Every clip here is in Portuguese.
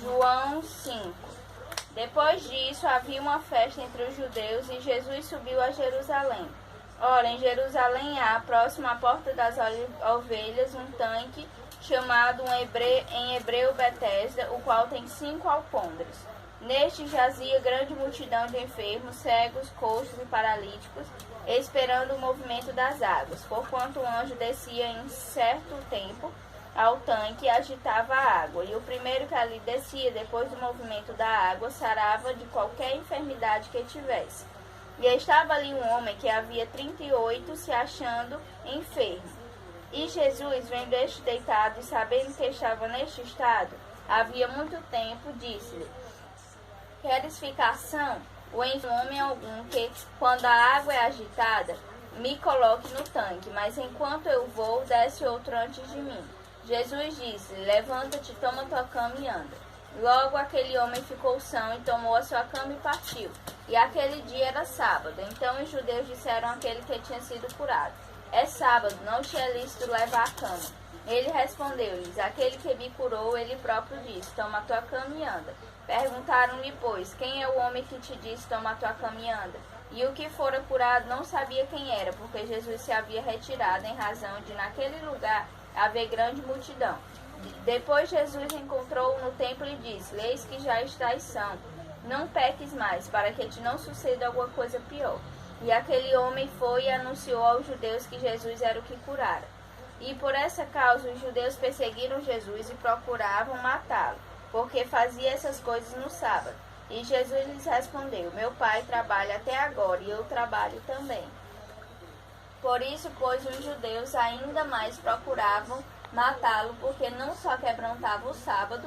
João 5. Depois disso, havia uma festa entre os judeus e Jesus subiu a Jerusalém. Ora, em Jerusalém há, próximo à porta das ovelhas, um tanque chamado em hebreu Betesda, o qual tem 5 alpônderes. Neste jazia grande multidão de enfermos, cegos, coxos e paralíticos, esperando o movimento das águas, porquanto o anjo descia em certo tempo ao tanque e agitava a água, e o primeiro que ali descia, depois do movimento da água, sarava de qualquer enfermidade que tivesse. E estava ali um homem que havia 38, se achando enfermo. E Jesus, vendo este deitado e sabendo que estava neste estado, havia muito tempo, disse-lhe: Queres ficar são? O homem algum que, quando a água é agitada, me coloque no tanque, mas enquanto eu vou, desce outro antes de mim. Jesus disse: Levanta-te, toma tua cama e anda. Logo aquele homem ficou são e tomou a sua cama e partiu. E aquele dia era sábado. Então os judeus disseram àquele que tinha sido curado: É sábado, não te é lícito levar a cama. Ele respondeu-lhes: Aquele que me curou, ele próprio disse: Toma a tua cama e anda. Perguntaram-lhe, pois, quem é o homem que te disse: Toma a tua cama e anda? E o que fora curado não sabia quem era, porque Jesus se havia retirado em razão de naquele lugar haver grande multidão. Depois Jesus encontrou-o no templo e disse: Eis que já estás são, não peques mais, para que te não suceda alguma coisa pior. E aquele homem foi e anunciou aos judeus que Jesus era o que curara. E por essa causa os judeus perseguiram Jesus e procuravam matá-lo, porque fazia essas coisas no sábado. E Jesus lhes respondeu: Meu Pai trabalha até agora, e eu trabalho também. Por isso, pois, os judeus ainda mais procuravam matá-lo, porque não só quebrantava o sábado,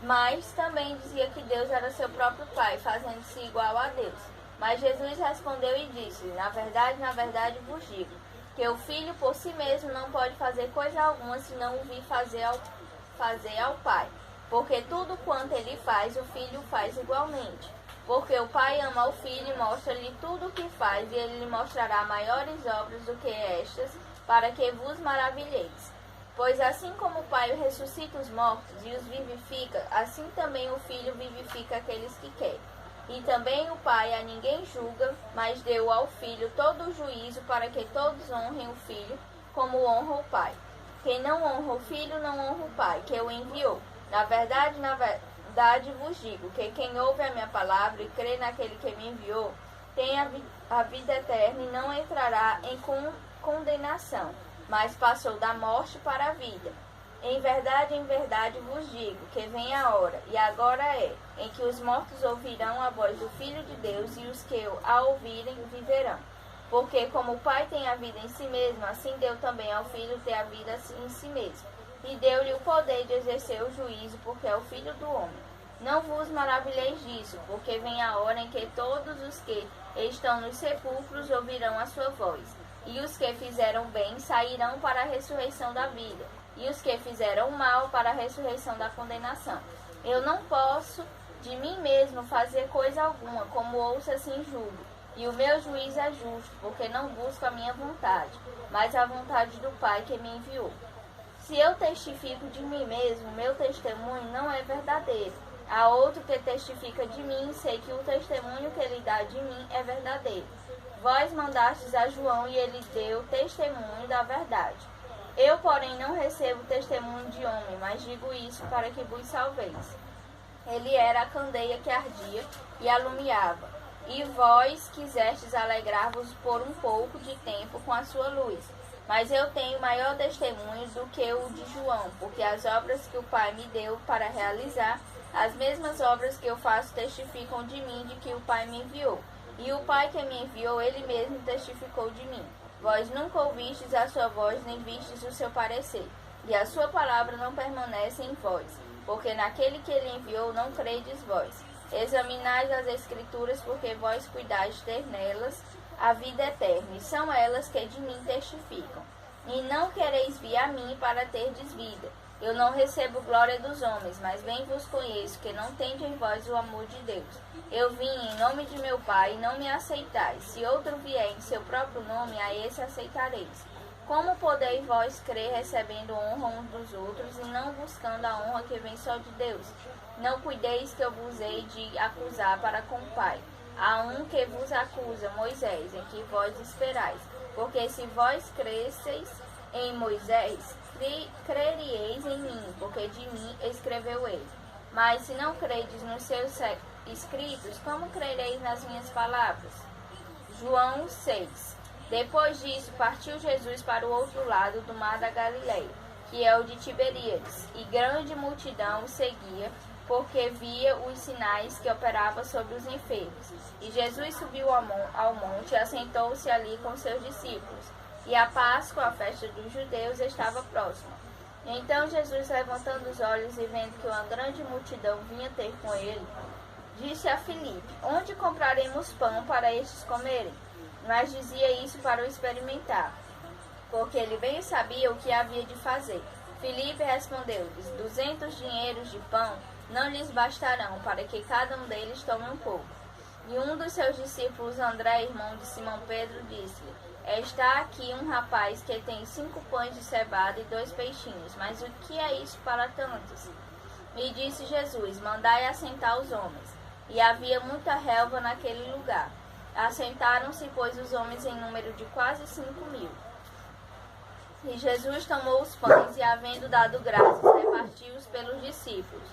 mas também dizia que Deus era seu próprio Pai, fazendo-se igual a Deus. Mas Jesus respondeu e disse: na verdade vos digo, que o Filho por si mesmo não pode fazer coisa alguma, senão o vir fazer ao Pai. Porque tudo quanto ele faz, o Filho faz igualmente. Porque o Pai ama o Filho e mostra-lhe tudo o que faz, e ele lhe mostrará maiores obras do que estas, para que vos maravilheis. Pois assim como o Pai ressuscita os mortos e os vivifica, assim também o Filho vivifica aqueles que quer. E também o Pai a ninguém julga, mas deu ao Filho todo o juízo, para que todos honrem o Filho, como honra o Pai. Quem não honra o Filho, não honra o Pai, que o enviou. Na verdade vos digo, que quem ouve a minha palavra e crê naquele que me enviou, tem a vida eterna e não entrará em condenação, mas passou da morte para a vida. Em verdade vos digo, que vem a hora, e agora é, em que os mortos ouvirão a voz do Filho de Deus, e os que a ouvirem viverão. Porque como o Pai tem a vida em si mesmo, assim deu também ao Filho ter a vida em si mesmo. E deu-lhe o poder de exercer o juízo, porque é o Filho do homem. Não vos maravilheis disso, porque vem a hora em que todos os que estão nos sepulcros ouvirão a sua voz. E os que fizeram bem sairão para a ressurreição da vida, e os que fizeram mal para a ressurreição da condenação. Eu não posso de mim mesmo fazer coisa alguma, como ouço assim julgo. E o meu juízo é justo, porque não busco a minha vontade, mas a vontade do Pai que me enviou. Se eu testifico de mim mesmo, meu testemunho não é verdadeiro. Há outro que testifica de mim, sei que o testemunho que ele dá de mim é verdadeiro. Vós mandastes a João e ele deu testemunho da verdade. Eu, porém, não recebo testemunho de homem, mas digo isso para que vos salveis. Ele era a candeia que ardia e alumiava, e vós quisestes alegrar-vos por um pouco de tempo com a sua luz. Mas eu tenho maior testemunho do que o de João, porque as obras que o Pai me deu para realizar, as mesmas obras que eu faço testificam de mim, de que o Pai me enviou. E o Pai que me enviou, ele mesmo testificou de mim. Vós nunca ouvistes a sua voz, nem vistes o seu parecer, e a sua palavra não permanece em vós, porque naquele que ele enviou não credes vós. Examinai as Escrituras, porque vós cuidais ter nelas a vida eterna, e são elas que de mim testificam. E não quereis vir a mim para terdes vida. Eu não recebo glória dos homens, mas bem vos conheço, que não tende em vós o amor de Deus. Eu vim em nome de meu Pai, e não me aceitais. Se outro vier em seu próprio nome, a esse aceitareis. Como podeis vós crer recebendo honra uns dos outros e não buscando a honra que vem só de Deus? Não cuideis que eu vos hei de acusar para com o Pai. Há um que vos acusa, Moisés, em que vós esperais. Porque se vós cresceis em Moisés, creríeis em mim, porque de mim escreveu ele. Mas se não credes nos seus escritos, como crereis nas minhas palavras? João 6. Depois disso, partiu Jesus para o outro lado do mar da Galileia, que é o de Tiberíades, e grande multidão o seguia, porque via os sinais que operava sobre os enfermos. E Jesus subiu ao monte e assentou-se ali com seus discípulos. E a Páscoa, a festa dos judeus, estava próxima. Então Jesus, levantando os olhos e vendo que uma grande multidão vinha ter com ele, disse a Filipe: Onde compraremos pão para estes comerem? Mas dizia isso para o experimentar, porque ele bem sabia o que havia de fazer. Filipe respondeu-lhes: 200 dinheiros de pão não lhes bastarão, para que cada um deles tome um pouco. E um dos seus discípulos, André, irmão de Simão Pedro, disse-lhe: Está aqui um rapaz que tem 5 pães de cevada e 2 peixinhos, mas o que é isso para tantos? E disse Jesus: Mandai assentar os homens. E havia muita relva naquele lugar. Assentaram-se, pois, os homens em número de quase 5.000. E Jesus tomou os pães e, havendo dado graças, repartiu-os pelos discípulos.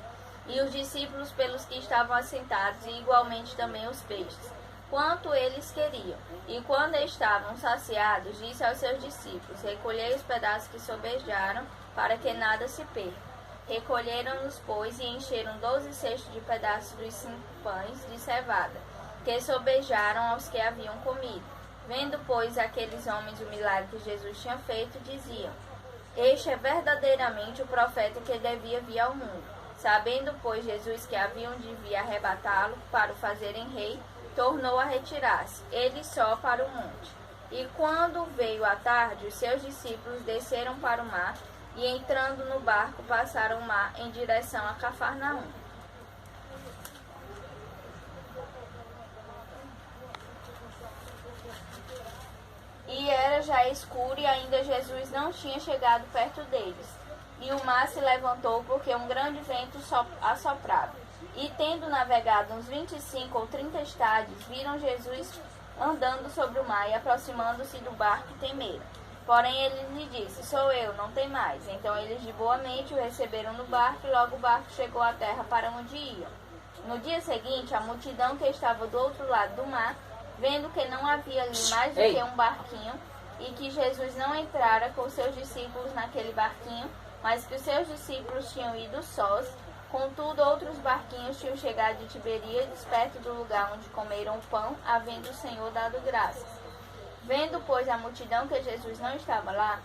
E os discípulos pelos que estavam assentados, e igualmente também os peixes, quanto eles queriam. E quando estavam saciados, disse aos seus discípulos: Recolhei os pedaços que sobejaram, para que nada se perca. Recolheram-nos, pois, e encheram 12 cestos de pedaços dos 5 pães de cevada, que sobejaram aos que haviam comido. Vendo, pois, aqueles homens o milagre que Jesus tinha feito, diziam: Este é verdadeiramente o profeta que devia vir ao mundo. Sabendo, pois, Jesus que haviam de vir arrebatá-lo para o fazerem rei, tornou a retirar-se, ele só, para o monte. E quando veio a tarde, os seus discípulos desceram para o mar, e entrando no barco, passaram o mar em direção a Cafarnaum. E era já escuro, e ainda Jesus não tinha chegado perto deles. E o mar se levantou, porque um grande vento assoprava. E tendo navegado uns 25 ou 30 estádios, viram Jesus andando sobre o mar, e aproximando-se do barco, temeram. Porém ele lhe disse: Sou eu, não tem mais. Então eles de boa mente o receberam no barco, e logo o barco chegou à terra para onde iam. No dia seguinte, a multidão que estava do outro lado do mar, vendo que não havia ali mais do que um barquinho, e que Jesus não entrara com seus discípulos naquele barquinho, mas que os seus discípulos tinham ido sós, contudo outros barquinhos tinham chegado de Tiberíades, perto do lugar onde comeram o pão, havendo o Senhor dado graças. Vendo, pois, a multidão que Jesus não estava lá,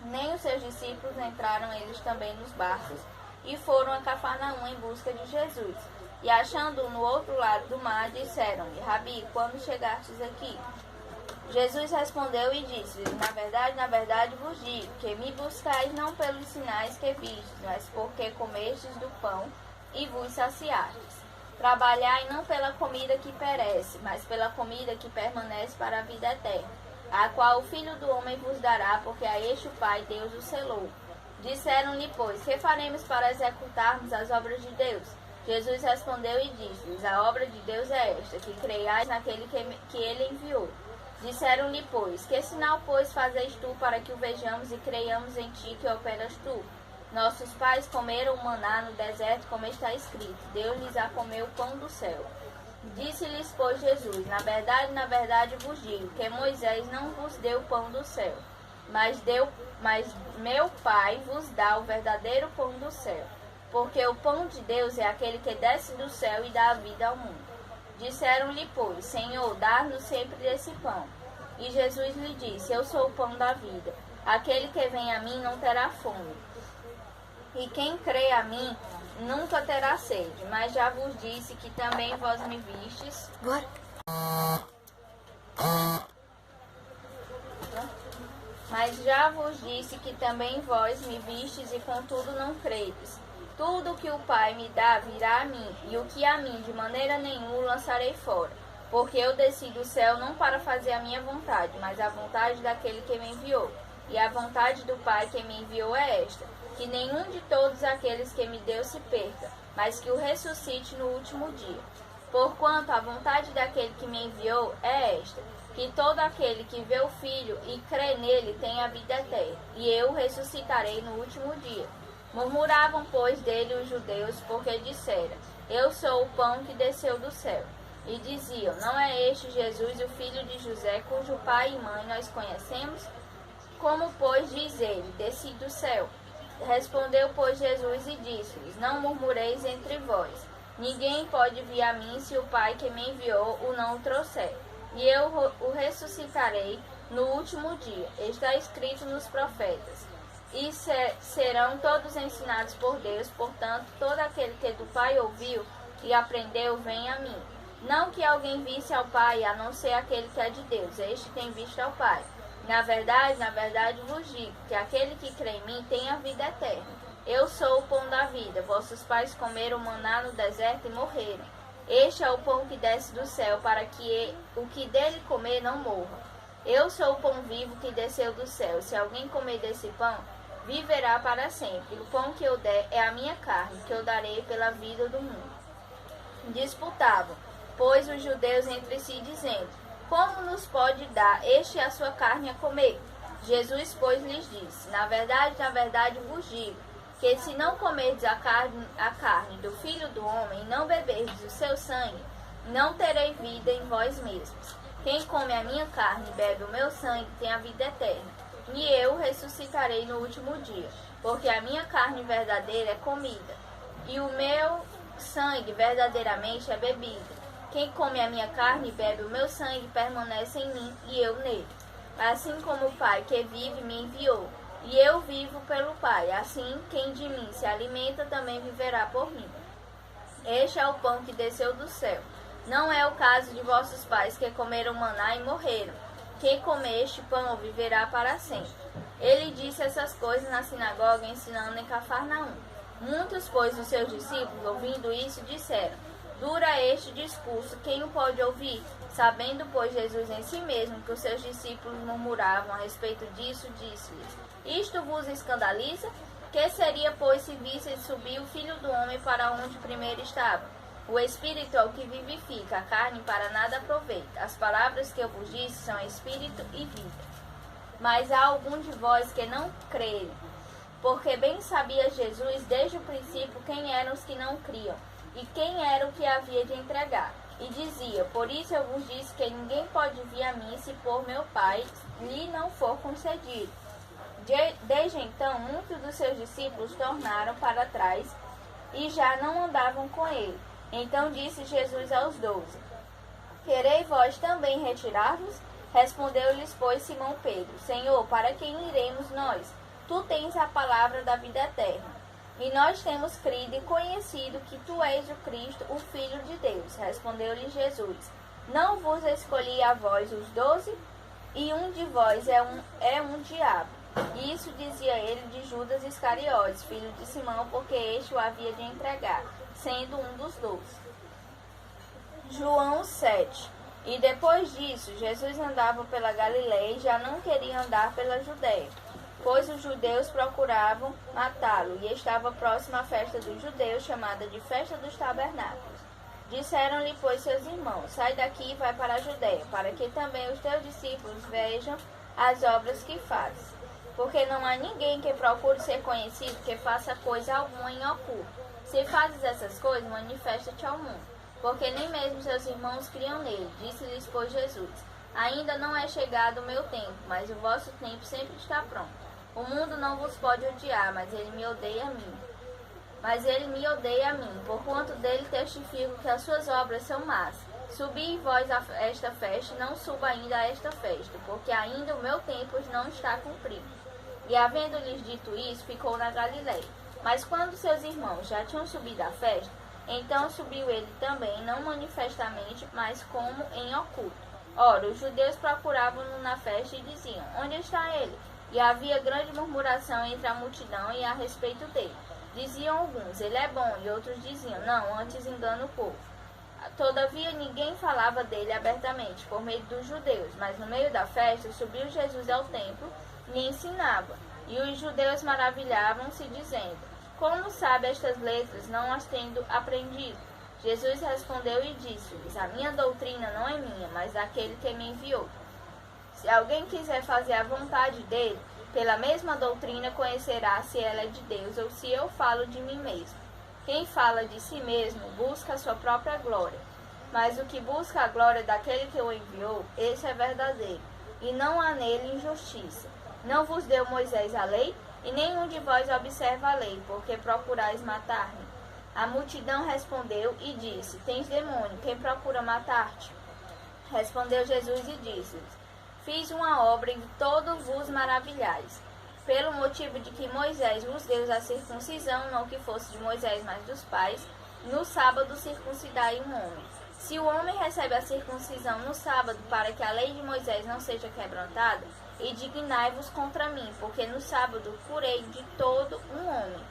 nem os seus discípulos, entraram eles também nos barcos, e foram a Cafarnaum em busca de Jesus. E achando-o no outro lado do mar, disseram-lhe: Rabi, quando chegastes aqui? Jesus respondeu e disse-lhes: na verdade vos digo, que me buscais não pelos sinais que vistes, mas porque comestes do pão e vos saciastes. Trabalhai não pela comida que perece, mas pela comida que permanece para a vida eterna, a qual o Filho do Homem vos dará, porque a este o Pai Deus o selou. Disseram-lhe, pois: que faremos para executarmos as obras de Deus? Jesus respondeu e disse-lhes: a obra de Deus é esta, que creiais naquele que ele enviou. Disseram-lhe, pois: que sinal, pois, fazeis tu para que o vejamos e creiamos em ti que operas tu? Nossos pais comeram o maná no deserto, como está escrito: Deus-lhes a comer o pão do céu. Disse-lhes, pois, Jesus: na verdade vos digo, que Moisés não vos deu o pão do céu, mas meu Pai vos dá o verdadeiro pão do céu. Porque o pão de Deus é aquele que desce do céu e dá a vida ao mundo. Disseram-lhe, pois: Senhor, dá-nos sempre desse pão. E Jesus lhe disse: Eu sou o pão da vida. Aquele que vem a mim não terá fome. E quem crê a mim nunca terá sede. Mas já vos disse que também vós me vistes. Mas já vos disse que também vós me vistes e contudo não credes. Tudo o que o Pai me dá virá a mim, e o que a mim de maneira nenhuma lançarei fora. Porque eu desci do céu não para fazer a minha vontade, mas a vontade daquele que me enviou. E a vontade do Pai que me enviou é esta, que nenhum de todos aqueles que me deu se perca, mas que o ressuscite no último dia. Porquanto a vontade daquele que me enviou é esta, que todo aquele que vê o Filho e crê nele tenha a vida eterna, e eu o ressuscitarei no último dia. Murmuravam, pois, dele os judeus, porque disseram, eu sou o pão que desceu do céu. E diziam, não é este Jesus, o filho de José, cujo pai e mãe nós conhecemos? Como, pois, diz ele, desci do céu? Respondeu, pois, Jesus e disse-lhes, não murmureis entre vós. Ninguém pode vir a mim se o Pai que me enviou o não o trouxer. E eu o ressuscitarei no último dia. Está escrito nos profetas. E serão todos ensinados por Deus, portanto, todo aquele que do Pai ouviu e aprendeu, vem a mim. Não que alguém visse ao Pai, a não ser aquele que é de Deus. Este tem visto ao Pai. Na verdade vos digo, que aquele que crê em mim tem a vida eterna. Eu sou o pão da vida. Vossos pais comeram maná no deserto e morreram. Este é o pão que desce do céu, para que o que dele comer não morra. Eu sou o pão vivo que desceu do céu. Se alguém comer desse pão, viverá para sempre. O pão que eu der é a minha carne, que eu darei pela vida do mundo. Disputavam, pois, os judeus entre si, dizendo, como nos pode dar este a sua carne a comer? Jesus, pois, lhes disse, na verdade vos digo, que se não comerdes a carne do Filho do Homem e não beberdes o seu sangue, não terei vida em vós mesmos. Quem come a minha carne e bebe o meu sangue tem a vida eterna, e eu ressuscitarei no último dia, porque a minha carne verdadeira é comida, e o meu sangue verdadeiramente é bebida. Quem come a minha carne e bebe o meu sangue permanece em mim e eu nele. Assim como o Pai que vive me enviou, e eu vivo pelo Pai, assim quem de mim se alimenta também viverá por mim. Este é o pão que desceu do céu. Não é o caso de vossos pais que comeram maná e morreram. Quem comer este pão viverá para sempre. Ele disse essas coisas na sinagoga, ensinando em Cafarnaum. Muitos, pois, dos seus discípulos, ouvindo isso, disseram, dura este discurso, quem o pode ouvir? Sabendo, pois, Jesus em si mesmo que os seus discípulos murmuravam a respeito disso, disse-lhes, isto vos escandaliza? Que seria, pois, se visseis subir o Filho do Homem para onde primeiro estava? O Espírito é o que vivifica, a carne para nada aproveita. As palavras que eu vos disse são Espírito e vida. Mas há algum de vós que não creem, porque bem sabia Jesus desde o princípio quem eram os que não criam, e quem era o que havia de entregar. E dizia, por isso eu vos disse que ninguém pode vir a mim se por meu Pai lhe não for concedido. Desde então, muitos dos seus discípulos tornaram para trás e já não andavam com ele. Então disse Jesus aos 12, querei vós também retirar-vos? Respondeu-lhes, pois, Simão Pedro, Senhor, para quem iremos nós? Tu tens a palavra da vida eterna. E nós temos crido e conhecido que tu és o Cristo, o Filho de Deus. Respondeu-lhe Jesus, não vos escolhi a vós os 12? E um de vós é um diabo. E isso dizia ele de Judas Iscariotes, filho de Simão, porque este o havia de entregar, sendo um dos 12. João 7. E depois disso, Jesus andava pela Galileia e já não queria andar pela Judéia, pois os judeus procuravam matá-lo, e estava próxima a festa dos judeus, chamada de Festa dos Tabernáculos. Disseram-lhe, pois, seus irmãos, sai daqui e vai para a Judéia, para que também os teus discípulos vejam as obras que fazes. Porque não há ninguém que procure ser conhecido que faça coisa alguma em oculto. Se fazes essas coisas, manifesta-te ao mundo. Porque nem mesmo seus irmãos criam nele. Disse-lhes, pois, Jesus, ainda não é chegado o meu tempo, mas o vosso tempo sempre está pronto. O mundo não vos pode odiar, mas ele me odeia a mim. Porquanto dele testifico que as suas obras são más. Subi vós a esta festa, não suba ainda a esta festa, porque ainda o meu tempo não está cumprido. E havendo-lhes dito isso, ficou na Galileia. Mas quando seus irmãos já tinham subido à festa, então subiu ele também, não manifestamente, mas como em oculto. Ora, os judeus procuravam-no na festa e diziam, onde está ele? E havia grande murmuração entre a multidão e a respeito dele. Diziam alguns, ele é bom, e outros diziam, não, antes engana o povo. Todavia ninguém falava dele abertamente, por medo dos judeus, mas no meio da festa subiu Jesus ao templo, lhe ensinava. E os judeus maravilhavam-se, dizendo: como sabe estas letras, não as tendo aprendido? Jesus respondeu e disse-lhes: a minha doutrina não é minha, mas daquele que me enviou. Se alguém quiser fazer a vontade dele, pela mesma doutrina conhecerá se ela é de Deus ou se eu falo de mim mesmo. Quem fala de si mesmo busca a sua própria glória, mas o que busca a glória daquele que o enviou, esse é verdadeiro, e não há nele injustiça. Não vos deu Moisés a lei, e nenhum de vós observa a lei, porque procurais matar-me. A multidão respondeu e disse: tens demônio, quem procura matar-te? Respondeu Jesus e disse-lhes: fiz uma obra e todos vos maravilhais, pelo motivo de que Moisés vos deu a circuncisão, não que fosse de Moisés, mas dos pais, no sábado circuncidai um homem. Se o homem recebe a circuncisão no sábado, para que a lei de Moisés não seja quebrantada, indignai-vos contra mim, porque no sábado curei de todo um homem.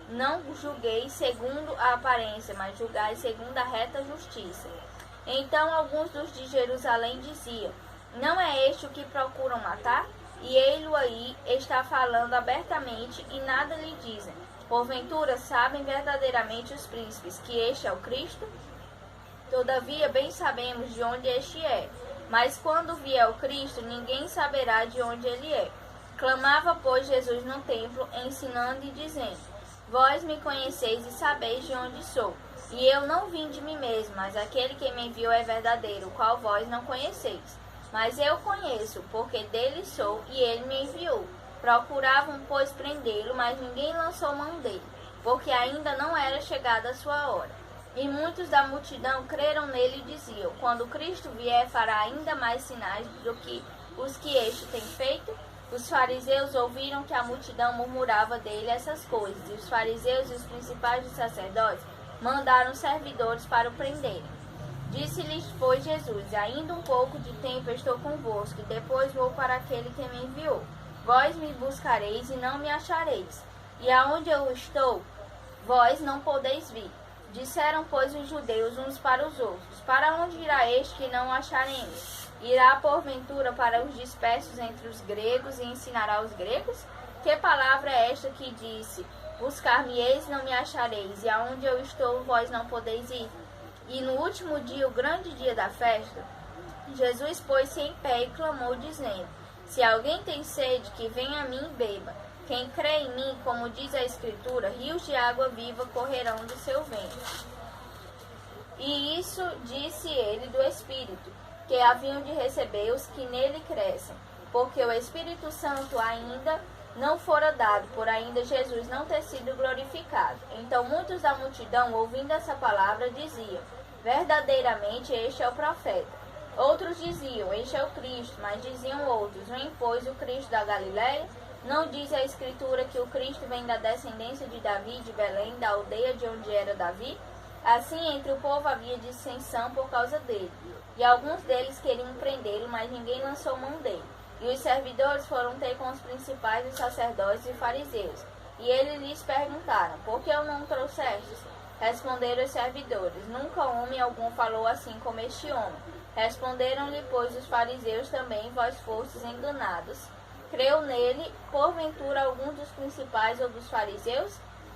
Não julguei segundo a aparência, mas julgai segundo a reta justiça. Então alguns dos de Jerusalém diziam: não é este o que procuram matar? E ele aí está falando abertamente e nada lhe dizem. Porventura sabem verdadeiramente os príncipes que este é o Cristo? Todavia bem sabemos de onde este é. Mas quando vier o Cristo, ninguém saberá de onde ele é. Clamava, pois, Jesus no templo, ensinando e dizendo: vós me conheceis e sabeis de onde sou. E eu não vim de mim mesmo, mas aquele que me enviou é verdadeiro, o qual vós não conheceis. Mas eu conheço, porque dele sou, e ele me enviou. Procuravam, pois, prendê-lo, mas ninguém lançou mão dele, porque ainda não era chegada a sua hora. E muitos da multidão creram nele e diziam: quando Cristo vier, fará ainda mais sinais do que os que este tem feito? Os fariseus ouviram que a multidão murmurava dele essas coisas, e os fariseus e os principais dos sacerdotes mandaram servidores para o prenderem. Disse-lhes, pois, Jesus: ainda um pouco de tempo estou convosco, e depois vou para aquele que me enviou. Vós me buscareis e não me achareis, e aonde eu estou, vós não podeis vir. Disseram, pois, os judeus uns para os outros: para onde irá este que não acharemos? Irá, porventura, para os dispersos entre os gregos e ensinará os gregos? Que palavra é esta que disse: buscar-me-eis e não me achareis, e aonde eu estou, vós não podeis ir? E no último dia, o grande dia da festa, Jesus pôs-se em pé e clamou, dizendo: se alguém tem sede, que venha a mim e beba. Quem crê em mim, como diz a Escritura, rios de água viva correrão do seu ventre. E isso disse ele do Espírito, que haviam de receber os que nele crescem, porque o Espírito Santo ainda não fora dado, por ainda Jesus não ter sido glorificado. Então muitos da multidão, ouvindo essa palavra, diziam: verdadeiramente este é o profeta. Outros diziam: este é o Cristo. Mas diziam outros: vem, pois, o Cristo da Galiléia? Não diz a Escritura que o Cristo vem da descendência de Davi, de Belém, da aldeia de onde era Davi? Assim, entre o povo havia dissensão por causa dele. E alguns deles queriam prendê-lo, mas ninguém lançou mão dele. E os servidores foram ter com os principais dos sacerdotes e fariseus. E eles lhes perguntaram: por que o não trouxestes? Responderam os servidores: nunca homem algum falou assim como este homem. Responderam-lhe, pois, os fariseus também: vós fostes enganados. Creu nele, porventura, algum dos principais ou dos fariseus?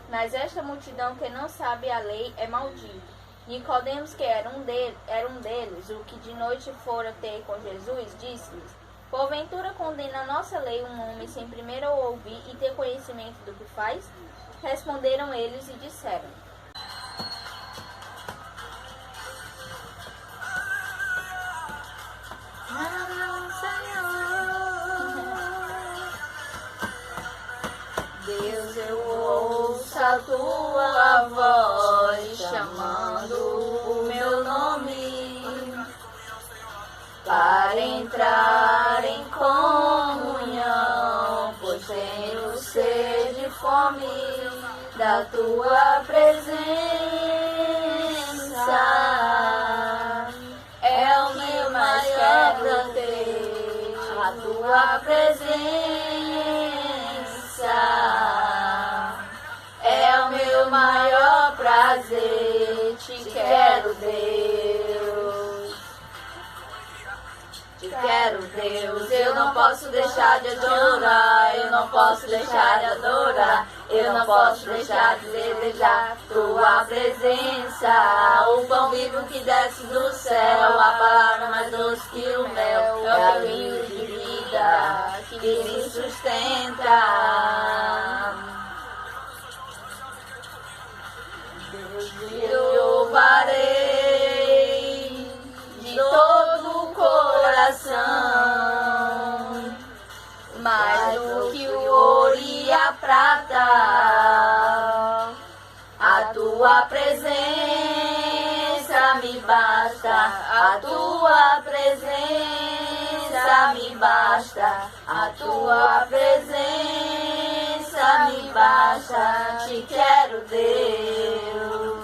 Mas esta multidão que não sabe a lei é maldito. Nicodemos, que era um deles, o que de noite fora ter com Jesus, disse-lhes: porventura condena a nossa lei um homem sem primeiro o ouvir e ter conhecimento do que faz? Responderam eles e disseram: Deus, eu ouço a tua voz chamando o meu nome para entrar em comunhão, pois tenho sede e fome da tua presença. É o meu maior prazer, a tua presença. É o meu maior prazer, te quero, Deus. Te quero, Deus, eu não posso deixar de adorar, eu não posso deixar de adorar, eu não posso deixar de desejar tua presença. O pão vivo que desce do céu, a palavra mais doce que o mel, é o rio de vida que me sustenta. Deus, eu louvarei de todo o coração, mais do que o ouro e a prata, a tua presença me basta, a tua presença me basta, a tua presença me basta. Te quero, Deus.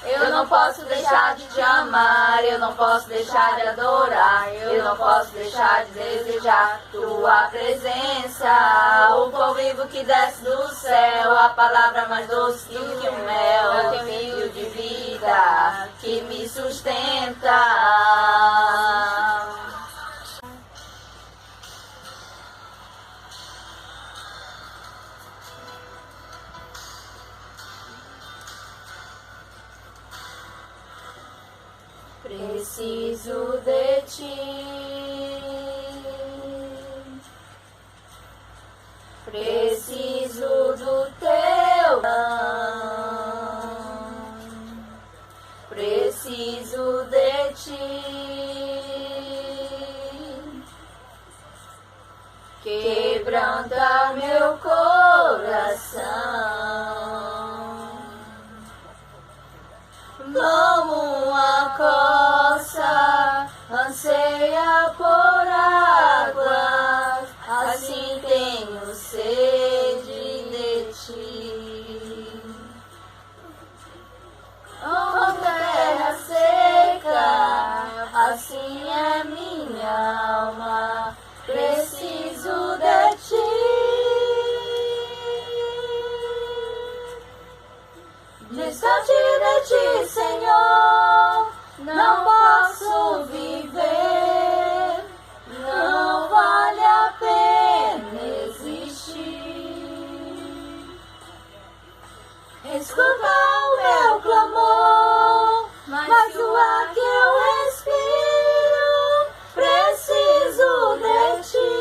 Eu não posso deixar de te amar, eu não posso deixar de adorar, eu não posso deixar de desejar tua presença. O pão vivo que desce do céu, a palavra mais doce que o mel, é teu rio de vida que me sustenta. Preciso de ti, preciso do teu amor, preciso de ti, quebranta meu coração. Como uma coça anseia por águas, assim tenho sede de ti. Como terra seca, assim é minha alma, preciso de ti. Distante de ti, Senhor, não posso viver, não vale a pena existir. Escuta o meu clamor, mas o ar que eu respiro, preciso de ti.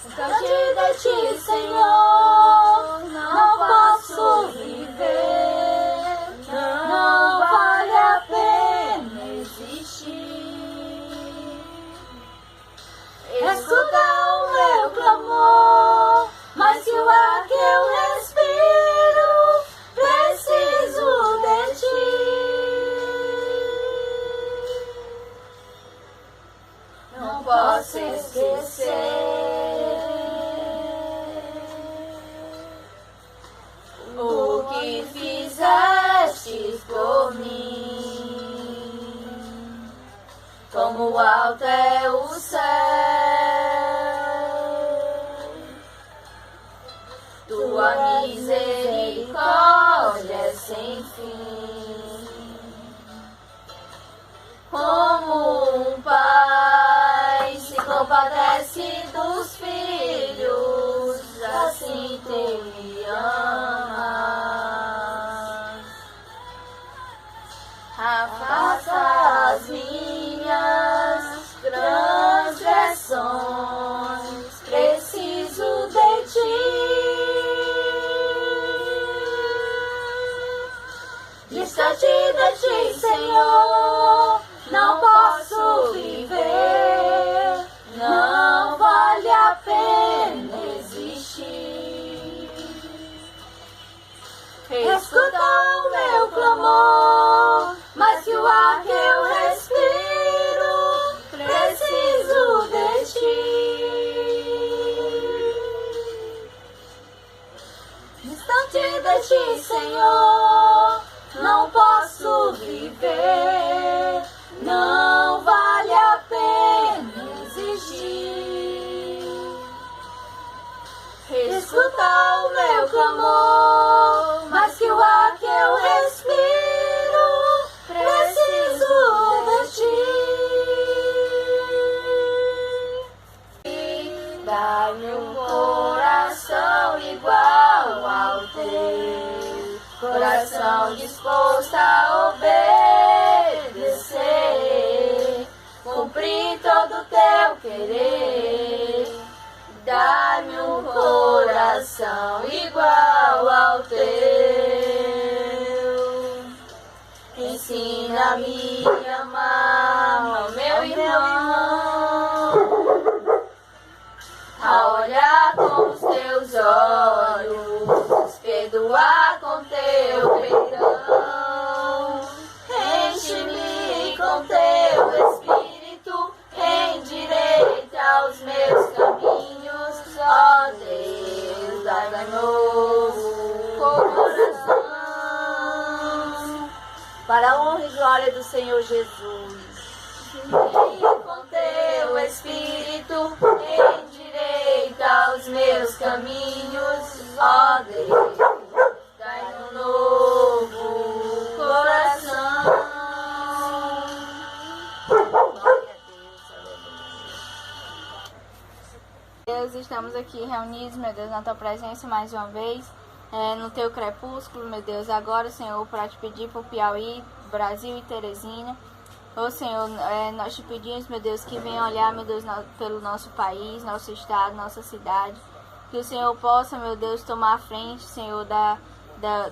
Distante de ti, Senhor, não posso viver, não vale a pena existir. Escuta o meu clamor, mas que o ar que eu respiro, preciso de ti. Não posso esquecer o que fizeste por mim. Como alto é o céu, tua misericórdia é sem fim. Como um pai se compadece dos filhos, assim tu me amas. Afasta as minhas transgressões, preciso de ti. Distante de ti, Senhor, não posso viver, não vale a pena existir. Escuta o meu clamor, mas que o ar que eu respiro, preciso de ti. Distante de ti, Senhor, não posso viver, não vale a pena existir. Escuta o meu clamor, mas que o ar Dá-me um coração igual ao teu, coração disposto a obedecer, cumprir todo o teu querer. Dá-me um coração igual ao teu. Ensina-me a amar o meu irmão, a olhar com os teus olhos, perdoar com teu perdão. Enche-me com teu Espírito, endireita os meus caminhos, ó Deus, dá-me novo coração. Para a honra e glória do Senhor Jesus. E com teu Espírito, endireita os meus caminhos, ó Deus, dai-me um novo coração. Glória a Deus. Deus, estamos aqui reunidos, meu Deus, na tua presença mais uma vez, no teu crepúsculo, meu Deus, agora, Senhor, para te pedir por Piauí, Brasil e Teresina. Ô Senhor, nós te pedimos, meu Deus, que venha olhar, meu Deus, pelo nosso país, nosso estado, nossa cidade. Que o Senhor possa, meu Deus, tomar a frente, Senhor,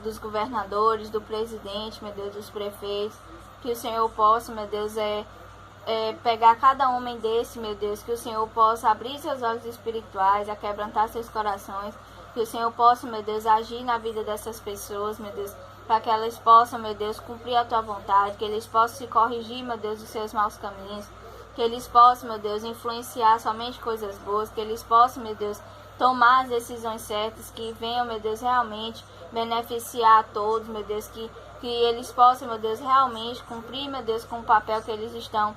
dos governadores, do presidente, meu Deus, dos prefeitos. Que o Senhor possa, meu Deus, pegar cada homem desse, meu Deus. Que o Senhor possa abrir seus olhos espirituais, quebrantar seus corações. Que o Senhor possa, meu Deus, agir na vida dessas pessoas, meu Deus, para que elas possam, meu Deus, cumprir a tua vontade, que eles possam se corrigir, meu Deus, dos seus maus caminhos, que eles possam, meu Deus, influenciar somente coisas boas, que eles possam, meu Deus, tomar as decisões certas, que venham, meu Deus, realmente beneficiar a todos, meu Deus, que eles possam, meu Deus, realmente cumprir, meu Deus, com o papel que eles estão